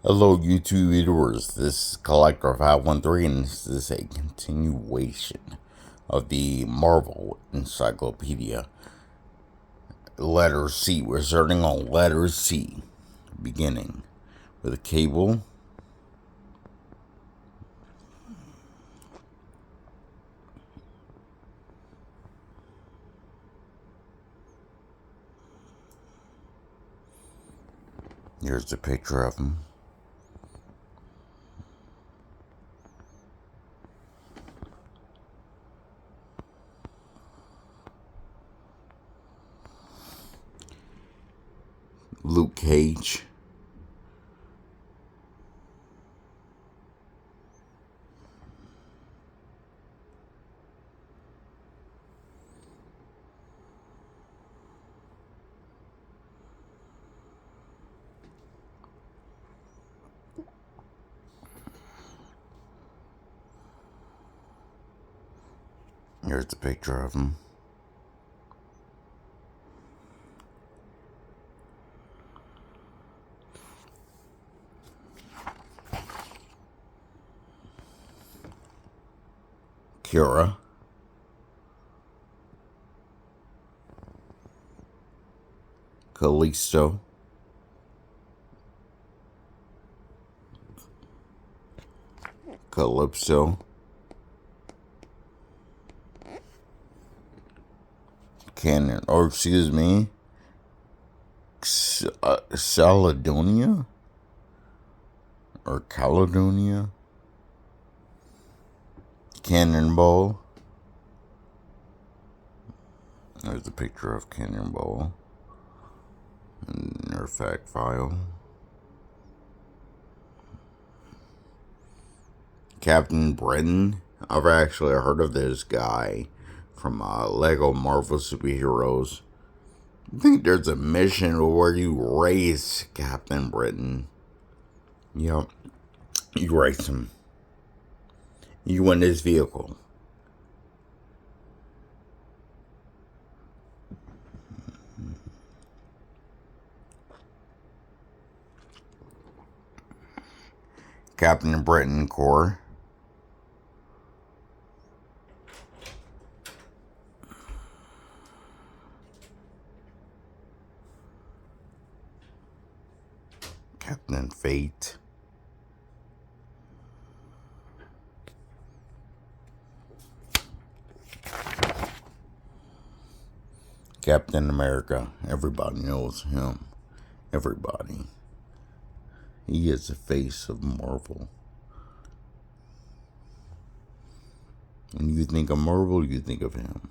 Hello, YouTube viewers. This is Collector 513, and this is a continuation of the Marvel Encyclopedia. Letter C. We're starting on letter C, beginning with a cable. Here's a picture of him. Luke Cage. Here's a picture of him. Kira. Callisto. Calypso. Cannon, or excuse me, Saladonia? Or Caledonia? Cannonball. There's a picture of Cannonball. Their fact file. Captain Britain. I've actually heard of this guy from Lego Marvel Superheroes. I think there's a mission where you race Captain Britain. Yep. You race him. You win his vehicle. Captain Britain Corps. Captain Fate. Captain America. Everybody knows him. Everybody. He is the face of Marvel. When you think of Marvel, you think of him.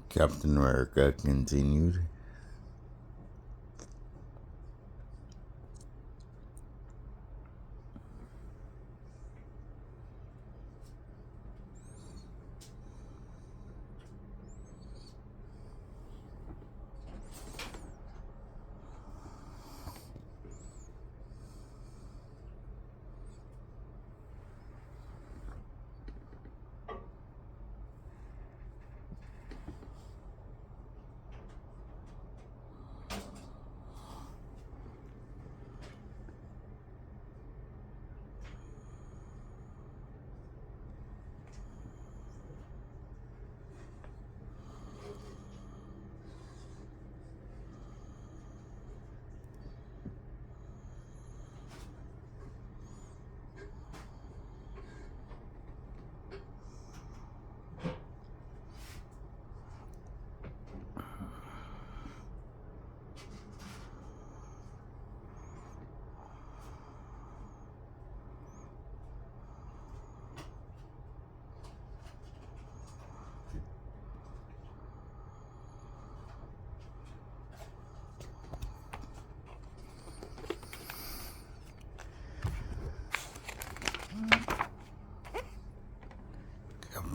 Captain America continued.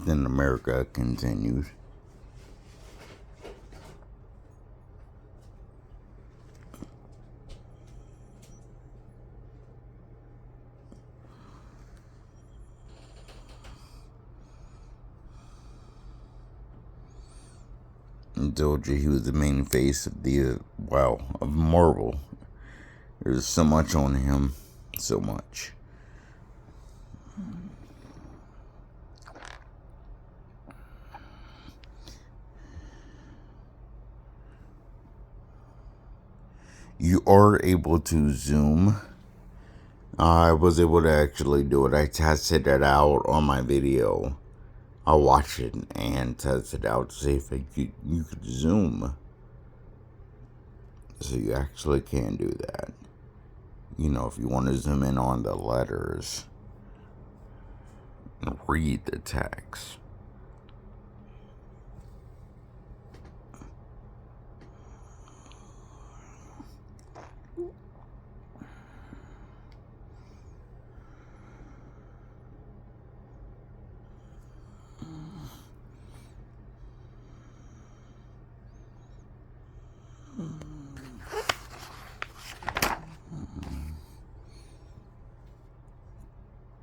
Captain America continued. I told you he was the main face of of Marvel. There's so much on him. So much. You are able to zoom. I was able to actually do it. I tested it out on my video. I watched it and tested it out to see if you could zoom. So you actually can do that. You know, if you want to zoom in on the letters and read the text.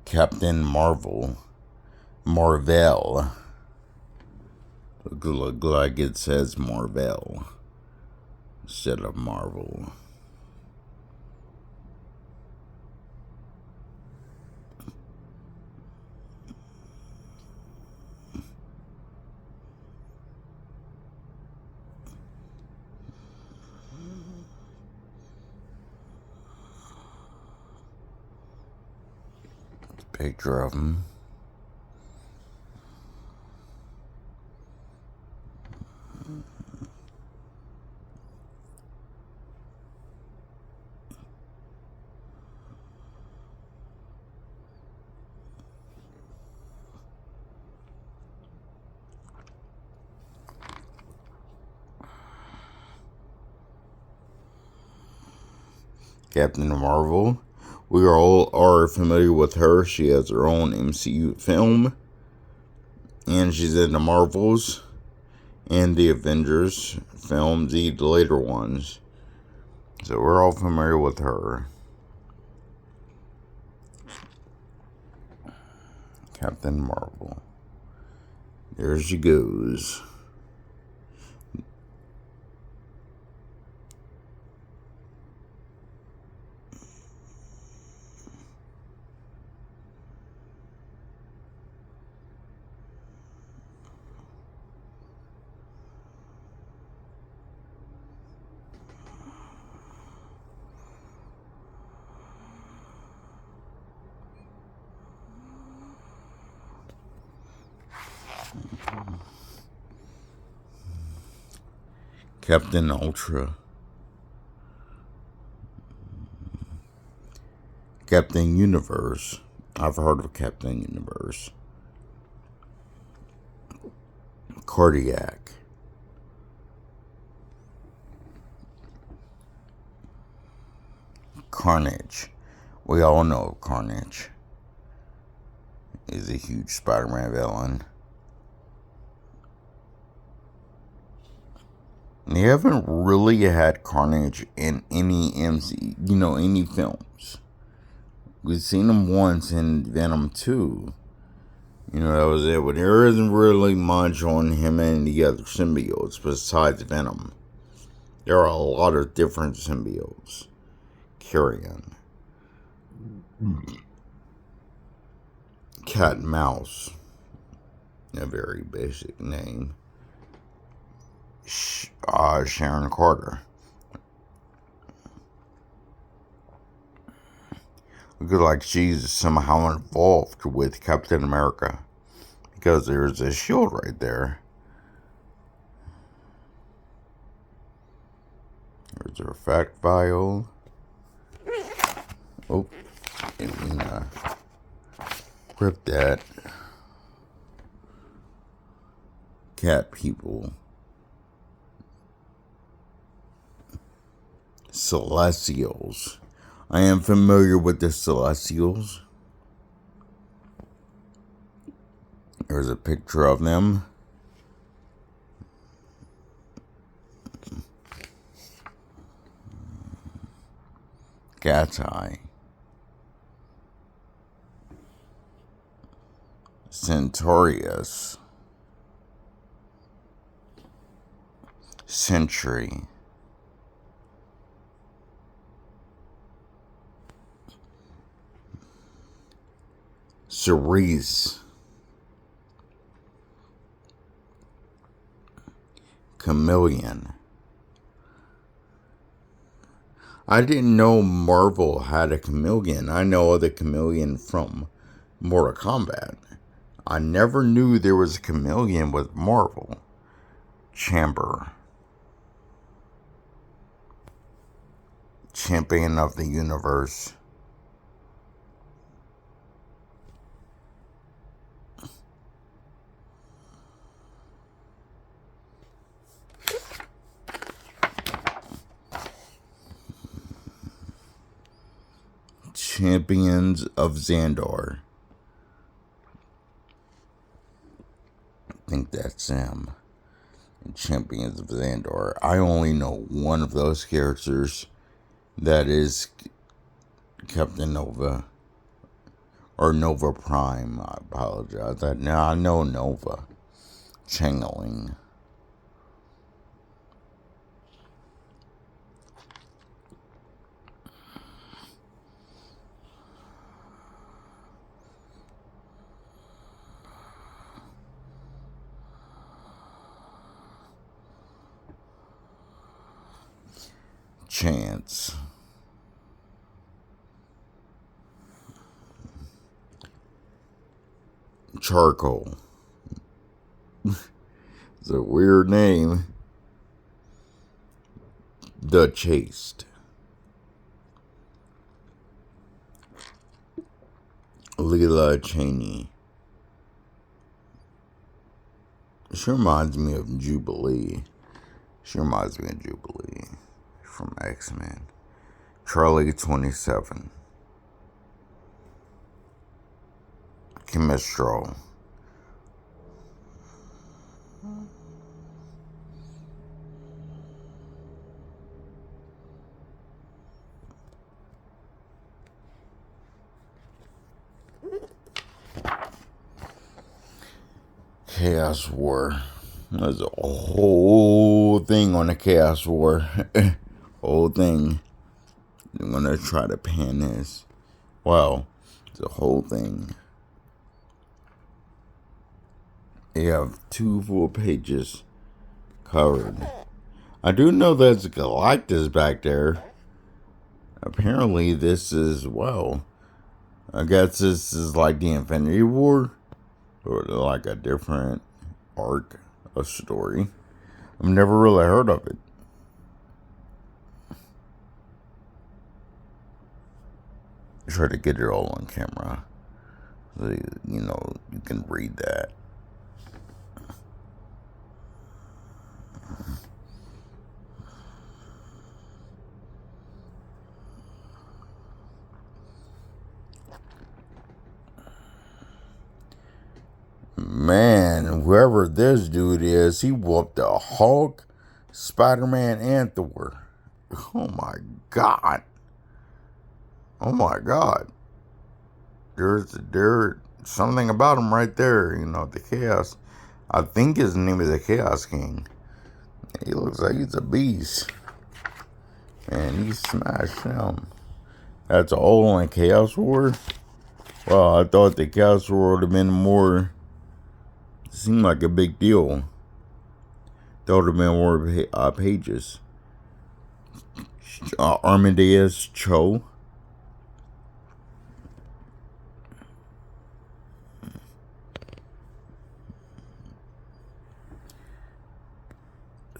Captain Marvel. Marvel. Look like it says Marvel instead of Marvel. Picture of him. Captain Marvel. We all are familiar with her. She has her own MCU film. And she's in the Marvels and the Avengers films, the later ones. So we're all familiar with her. Captain Marvel. There she goes. Captain Ultra. Captain Universe. I've heard of Captain Universe. Cardiac. Carnage. We all know Carnage is a huge Spider-Man villain. They haven't really had Carnage in any any films. We've seen him once in Venom 2. That was it. But there isn't really much on him and the other symbiotes besides Venom. There are a lot of different symbiotes. Carrion. Cat and Mouse. A very basic name. Sharon Carter. Looks like she's somehow involved with Captain America because there's a shield right there. There's her fact file. Oh, and rip that. Cat people. Celestials. I am familiar with the Celestials. There's a picture of them. Cat's eye. Centaurus. Century. Cerise. Chameleon. I didn't know Marvel had a chameleon. I know the chameleon from Mortal Kombat. I never knew there was a chameleon with Marvel. Chamber. Champion of the universe. Champions of Xandar. I think that's them. Champions of Xandar. I only know one of those characters. That is Captain Nova. Or Nova Prime. I apologize. I know Nova. Changeling. Chance. Charcoal. It's a weird name. The Chaste. Leela Cheney. She reminds me of Jubilee. From X-Men. Charlie 27. Chemistro. Chaos War. There's a whole thing on the Chaos War. Whole thing. I'm gonna try to pan this. Wow. It's a whole thing. You have 2 full pages covered. I do know there's Galactus back there. Apparently this is, well, I guess this is like the Infinity War. Or like a different arc of story. I've never really heard of it. Try to get it all on camera. So, you can read that. Man, whoever this dude is, he whooped the Hulk, Spider-Man, and Thor. Oh my God. Oh my God. There's something about him right there, the Chaos. I think his name is the Chaos King. He looks like he's a beast. And he smashed him. That's all in Chaos War? Well, I thought the Chaos War would have been more... Seemed like a big deal. Thought it would have been more pages. Armadeus Cho.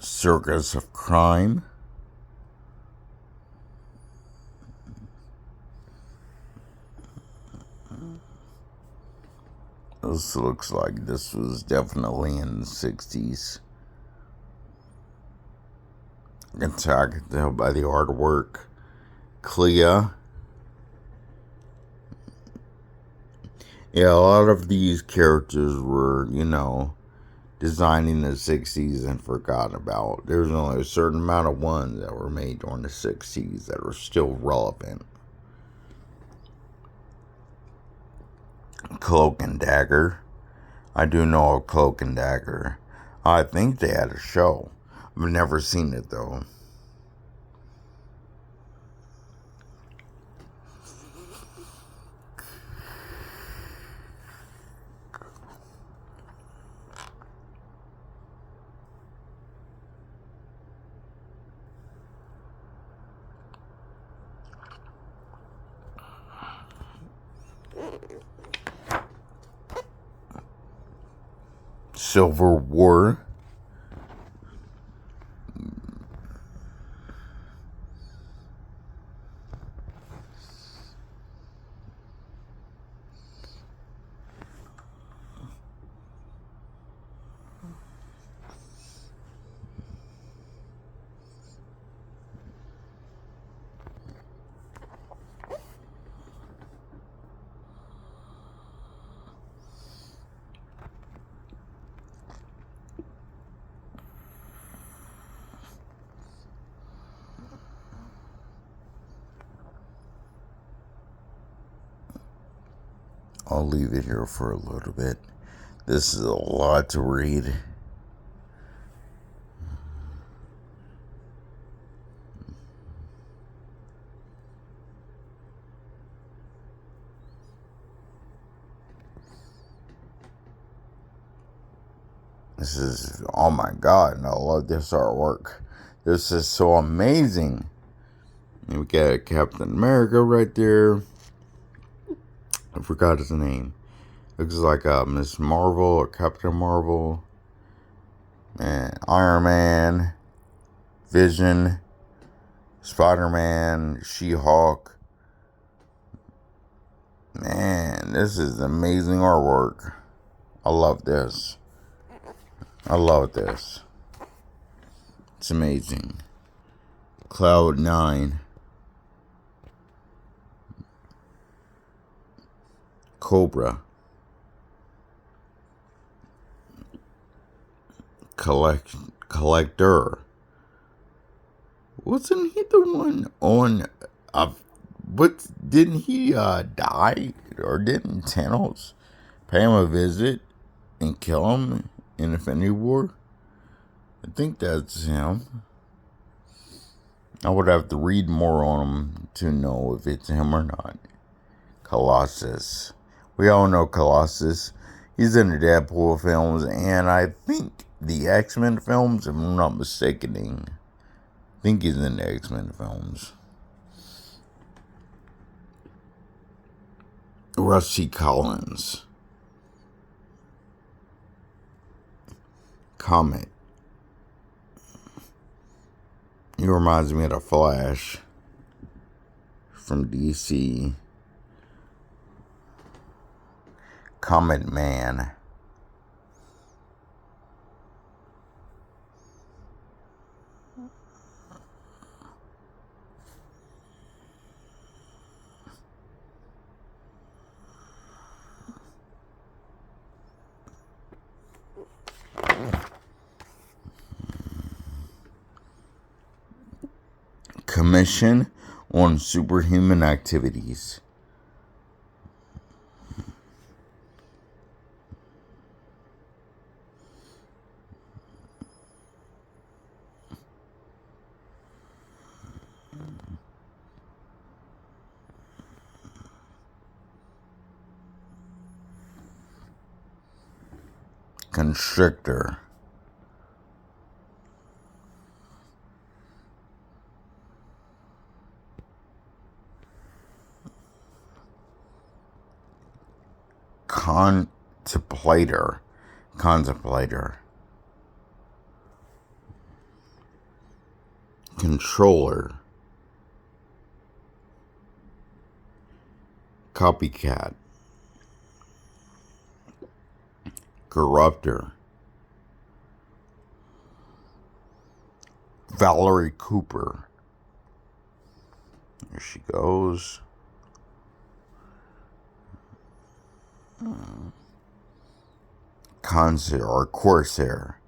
Circus of Crime. This looks like this was definitely in the 60s. I can tell by the artwork. Clea. Yeah, a lot of these characters were, designed in the 60s and forgotten about. There's only a certain amount of ones that were made during the 60s that are still relevant. Cloak and Dagger. I do know of Cloak and Dagger. I think they had a show. I've never seen it though. Civil War. I'll leave it here for a little bit. This is a lot to read. This is, oh my god, I love this artwork. This is so amazing. And we got Captain America right there. I forgot his name. Looks like Miss Marvel or Captain Marvel. And Iron Man, Vision, Spider-Man, She-Hulk. Man, this is amazing artwork. I love this. I love this. It's amazing. Cloud 9. Cobra. Collector. Wasn't he the one on but didn't he die? Or didn't Thanos pay him a visit and kill him in Infinity War? I think that's him. I would have to read more on him to know if it's him or not. Colossus. We all know Colossus. He's in the Deadpool films, and I think the X-Men films, if I'm not mistaken. I think he's in the X-Men films. Rusty Collins. Comet. He reminds me of the Flash from DC. Comet Man. Commission on Superhuman Activities. Constrictor. Contemplator. Controller. Copycat. Corruptor. Valerie Cooper. There she goes. Corsair.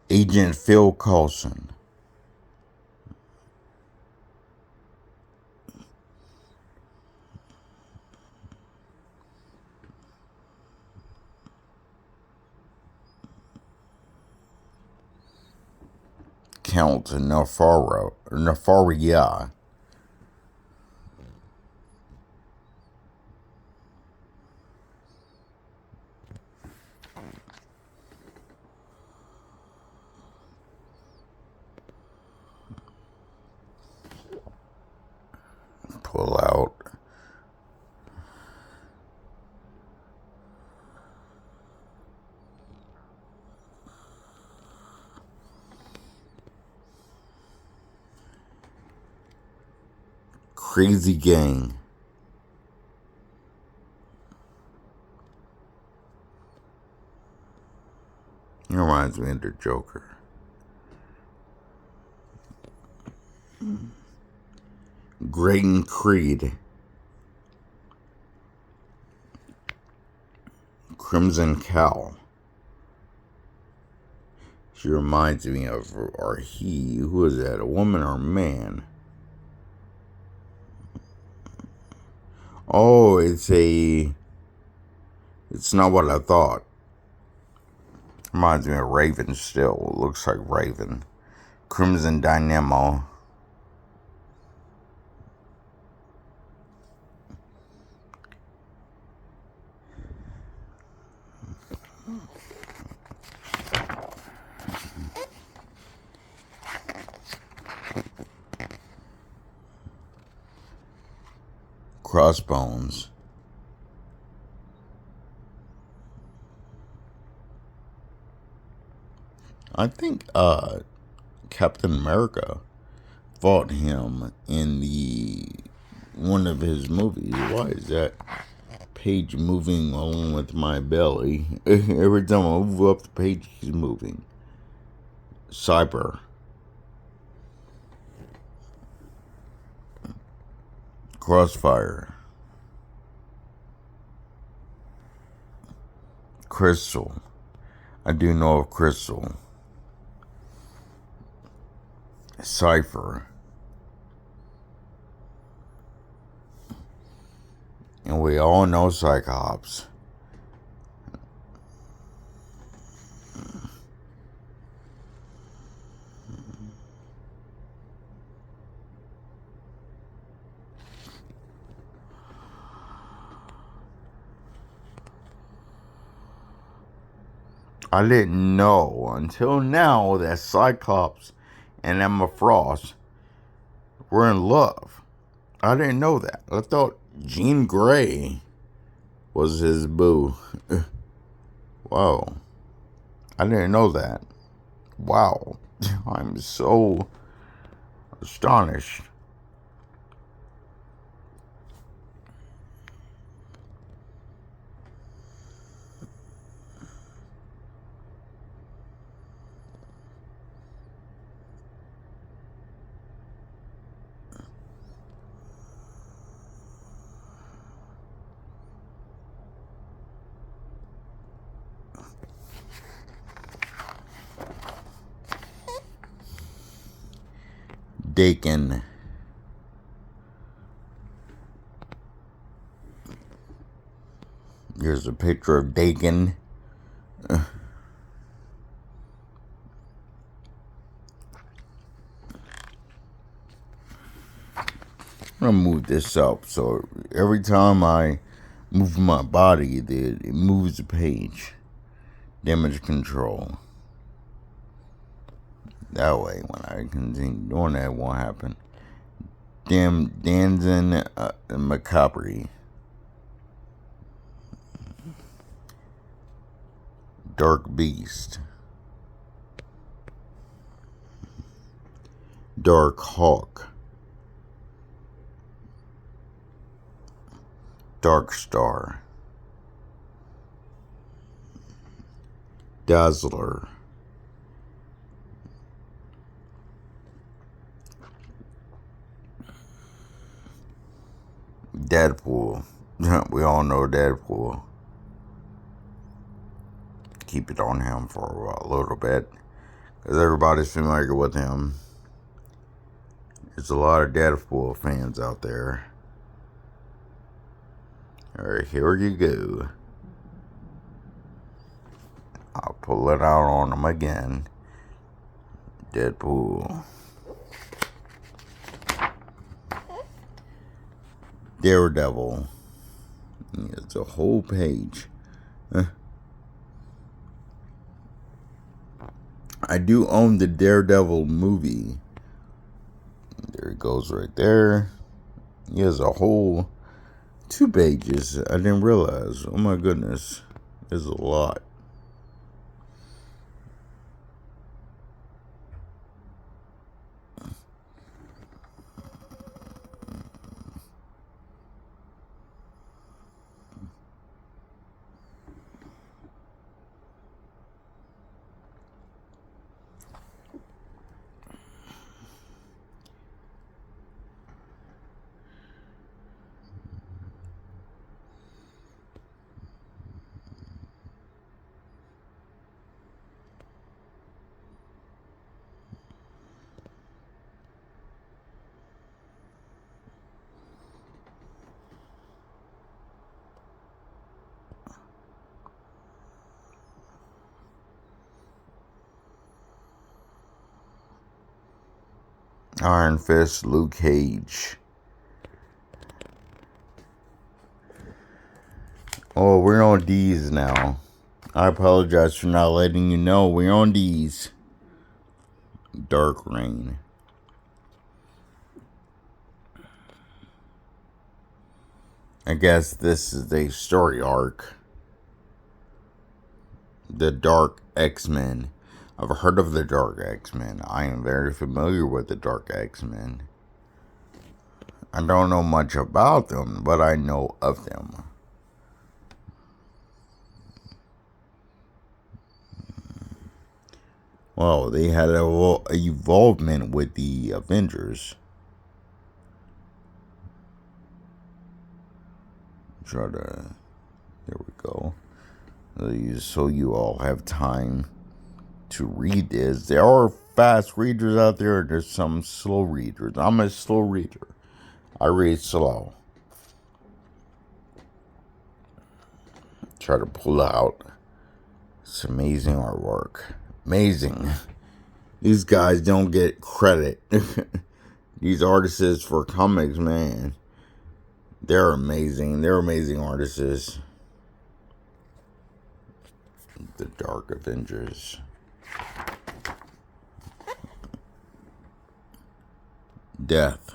Agent Phil Coulson. Count Nefaria. Pull out. Crazy Gang. It reminds me of the Joker. Graydon Creed. Crimson Cow. She reminds me of, or he, who is that, a woman or a man? Oh, it's not what I thought. Reminds me of Raven still. It looks like Raven. Crimson Dynamo. Crossbones. I think Captain America fought him in one of his movies. Why is that page moving along with my belly? Every time I move up the page, he's moving. Cyber. Crossfire. Crystal. I do know of Crystal. Cypher. And we all know Cyclops. I didn't know until now that Cyclops and Emma Frost were in love. I didn't know that. I thought Jean Grey was his boo. Wow. I didn't know that. Wow. I'm so astonished. Dakin. Here's a picture of Dakin. I'm gonna move this up so every time I move my body, it moves the page. Damage control. That way, when I continue doing that, it won't happen. Danzin Macabri. Dark Beast. Dark Hawk. Dark Star. Dazzler. Deadpool. We all know Deadpool. Keep it on him for a little bit, because everybody's familiar with him. There's a lot of Deadpool fans out there. Alright, here you go. I'll pull it out on him again. Deadpool. Daredevil. It's a whole page. I do own the Daredevil movie. There it goes right there. He has a whole 2 pages. I didn't realize. Oh my goodness. There's a lot. Iron Fist, Luke Cage. Oh, we're on D's now. I apologize for not letting you know. We're on D's. Dark Reign. I guess this is a story arc. The Dark X-Men. I've heard of the Dark X-Men. I am very familiar with the Dark X-Men. I don't know much about them, but I know of them. Well, they had a involvement with the Avengers. Try to... There we go. So you all have time to read this. There are fast readers out there. There's some slow readers. I'm a slow reader. I read slow. Try to pull out. It's amazing artwork. Amazing. These guys don't get credit. These artists for comics, man. They're amazing. They're amazing artists. The Dark Avengers. Death.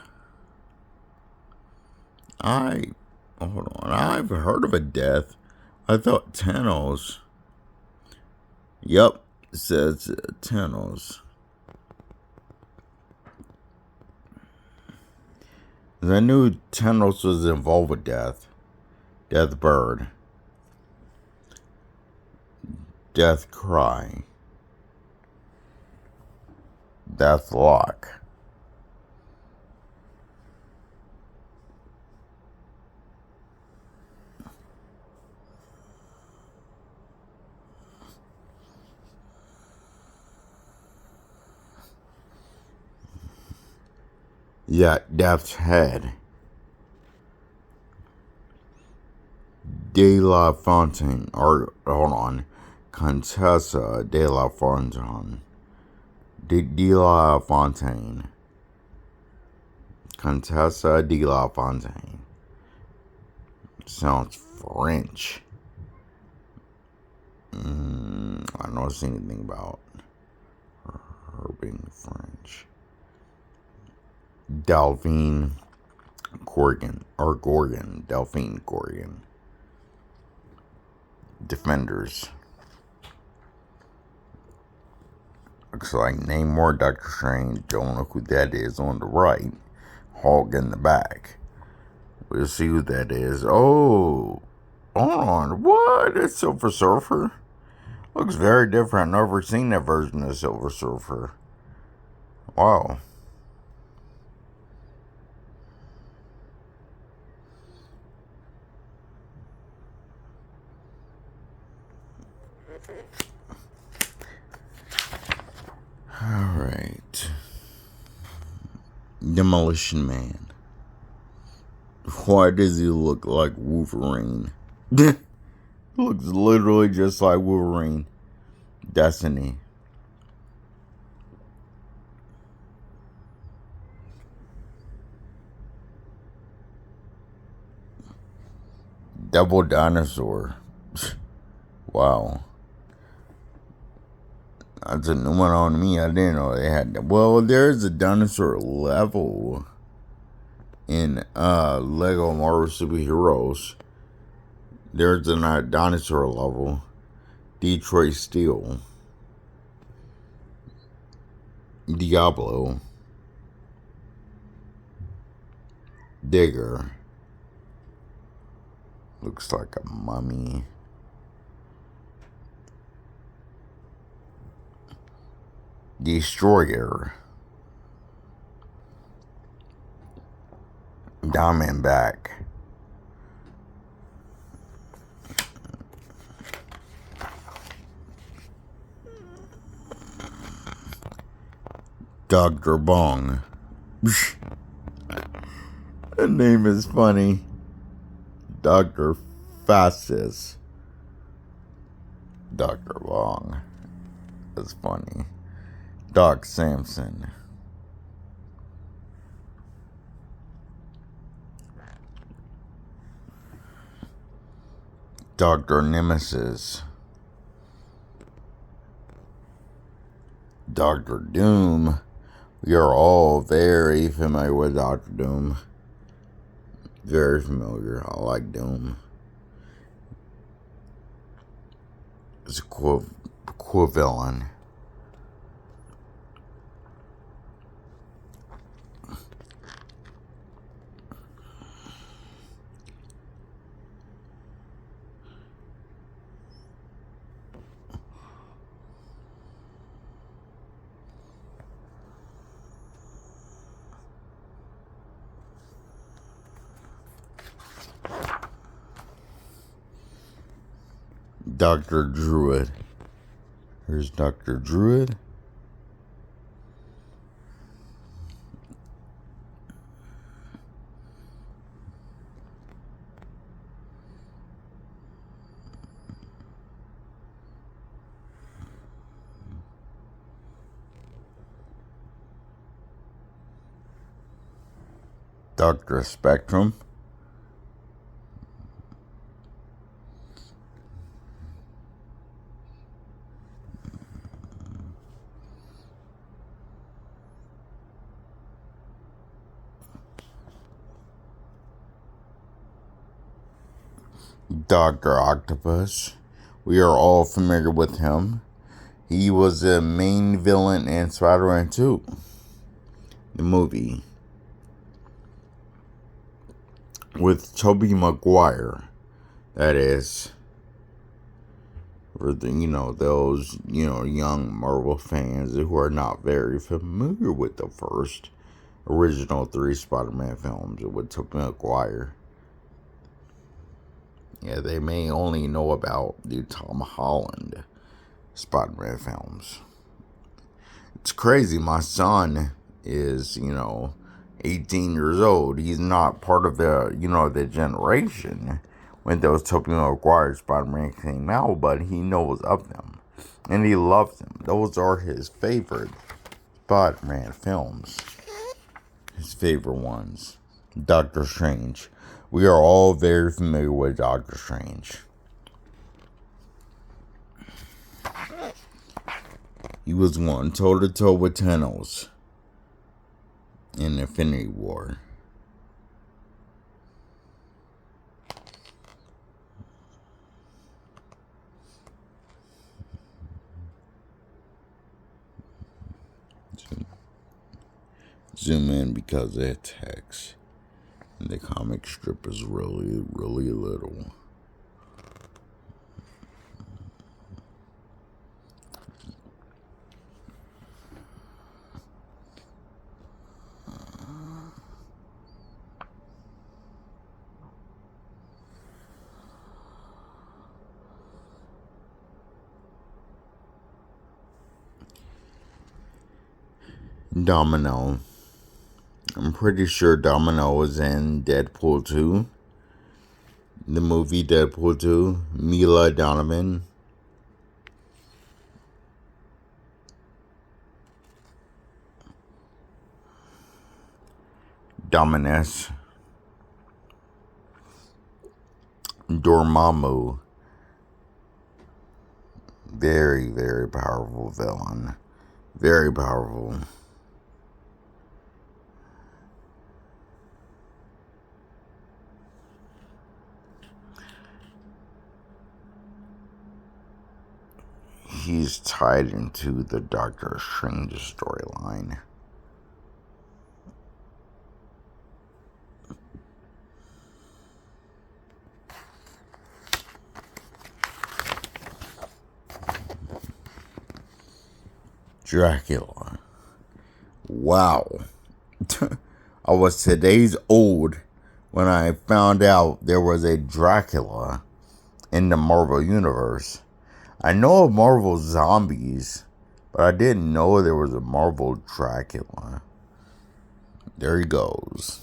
Hold on. I've heard of a death. I thought Thanos. Yep. It says Thanos. I knew Thanos was involved with death. Death Bird. Death Cry. Deathlock. Yeah, Death's Head. De La Fontaine. Or, hold on. Contessa de la Fontaine. De La Fontaine. Contessa de la Fontaine. Sounds French. I don't see anything about her being French. Delphine Gorgon. Delphine Gorgon. Defenders. Looks like Namor, Doctor Strange. Don't know who that is on the right. Hulk in the back. We'll see who that is. Oh, hold on. What? It's Silver Surfer? Looks very different. I've never seen that version of Silver Surfer. Wow. Demolition Man. Why does he look like Wolverine? Looks literally just like Wolverine. Destiny. Double Dinosaur. Wow. That's a new one on me. I didn't know they had that. Well, there's a dinosaur level in Lego Marvel Superheroes. There's a dinosaur level. Detroit Steel. Diablo. Digger. Looks like a mummy. Destroyer. Diamondback. Dr. Bong. The name is funny. Dr. Fascist. Dr. Bong. That's funny. Doc Samson. Dr. Nemesis. Dr. Doom. We are all very familiar with Dr. Doom. Very familiar. I like Doom. It's a cool villain. Dr. Druid. Here's Dr. Druid. Dr. Spectrum. Dr. Octopus. We are all familiar with him. He was the main villain in Spider-Man 2, the movie, with Tobey Maguire. That is, for the, those, young Marvel fans who are not very familiar with the first original 3 Spider-Man films with Tobey Maguire. Yeah, they may only know about the Tom Holland Spider-Man films. It's crazy. My son is, 18 years old. He's not part of the generation when those Tobey Maguire Spider-Man came out, but he knows of them. And he loves them. Those are his favorite Spider-Man films. His favorite ones. Doctor Strange. We are all very familiar with Doctor Strange. He was going toe-to-toe with Thanos in Infinity War. Zoom in because of text. And the comic strip is really, really little. Domino. I'm pretty sure Domino was in Deadpool 2. The movie Deadpool 2. Mila Donovan. Dominus. Dormammu. Very, very powerful villain. Very powerful. He's tied into the Doctor Strange storyline. Dracula. Wow. I was today's old when I found out there was a Dracula in the Marvel Universe. I know of Marvel Zombies, but I didn't know there was a Marvel Dracula. There he goes.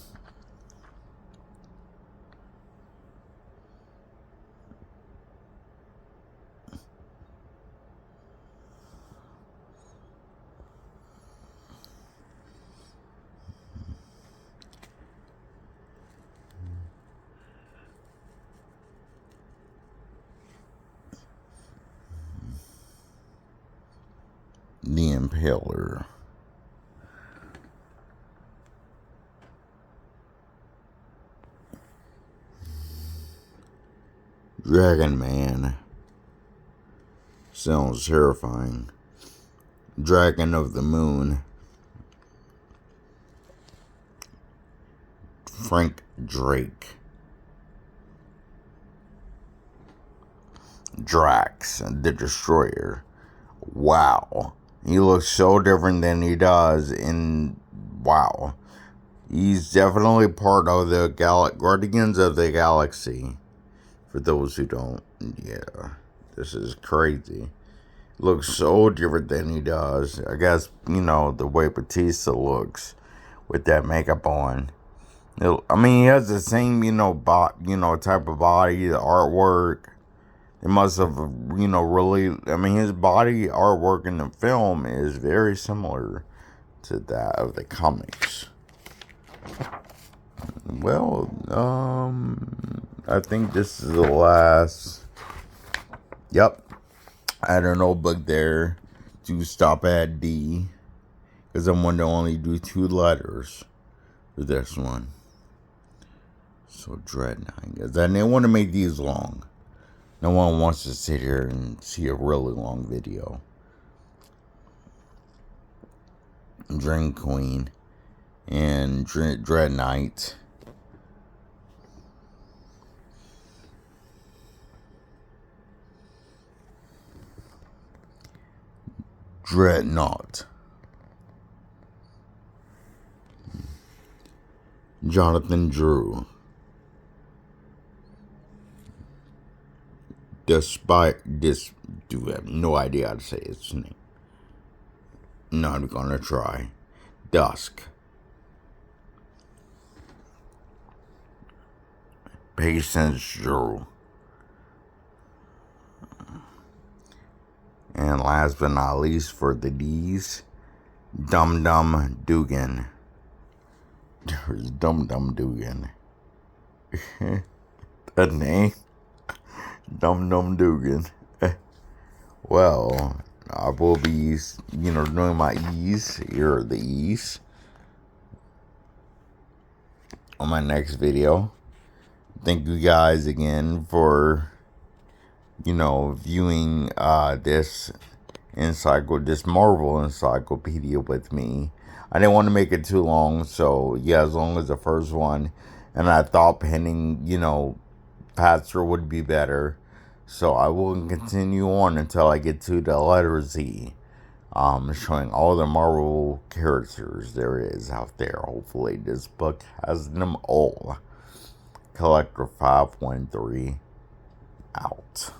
The Impaler. Dragon Man. Sounds terrifying. Dragon of the Moon. Frank Drake. Drax, the Destroyer. Wow. He looks so different than he does in... Wow. He's definitely part of the Guardians of the Galaxy. For those who don't, yeah. This is crazy. Looks so different than he does. I guess, the way Batista looks with that makeup on. He has the same, type of body, the artwork. It must have, really... his body artwork in the film is very similar to that of the comics. Well, I think this is the last... Yep. I had a notebook there to stop at D. Because I wanted to only do 2 letters for this one. So, Dread 9. Because I didn't want to make these long. No one wants to sit here and see a really long video. Dream Queen and Dread Knight. Dreadnought. Jonathan Drew. I have no idea how to say his name. Not gonna try. Dusk. Patience Drew. And last but not least for the D's, Dum Dum Dugan. There's Dum Dum Dugan. That name? Dum Dum Dugan. Well, I will be, doing my E's. Here are the E's on my next video. Thank you guys again for, viewing this Marvel Encyclopedia with me. I didn't want to make it too long, so yeah, as long as the first one, and I thought penning, faster would be better. So I will continue on until I get to the letter Z. Showing all the Marvel characters there is out there. Hopefully this book has them all. Collector 513 out.